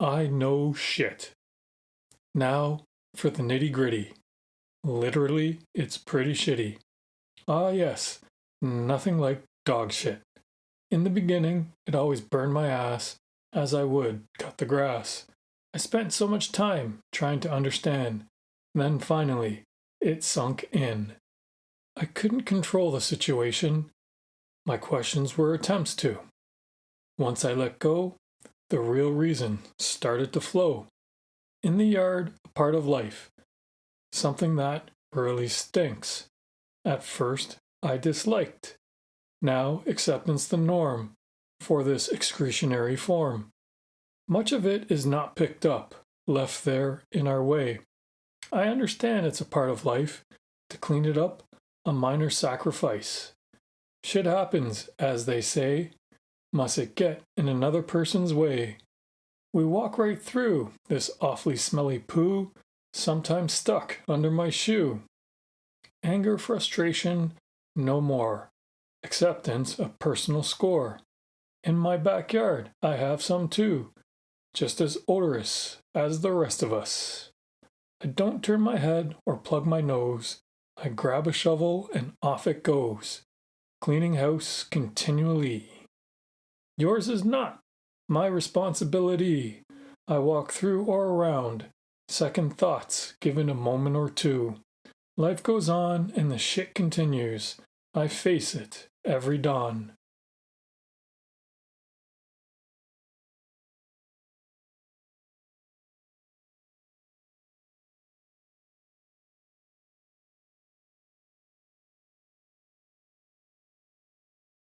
I know shit. Now for the nitty gritty. Literally, it's pretty shitty. Ah, yes, nothing like dog shit. In the beginning, it always burned my ass, as I would cut the grass. I spent so much time trying to understand. Then finally, it sunk in. I couldn't control the situation. My questions were attempts to. Once I let go, the real reason started to flow. In the yard, a part of life. Something that really stinks. At first, I disliked. Now, acceptance the norm for this excretionary form. Much of it is not picked up, left there in our way. I understand it's a part of life. To clean it up, a minor sacrifice. Shit happens, as they say. Must it get in another person's way? We walk right through this awfully smelly poo, sometimes stuck under my shoe. Anger, frustration, no more. Acceptance, a personal score. In my backyard, I have some too, just as odorous as the rest of us. I don't turn my head or plug my nose. I grab a shovel and off it goes, cleaning house continually. Yours is not my responsibility. I walk through or around, second thoughts given a moment or two. Life goes on and the shit continues. I face it every dawn.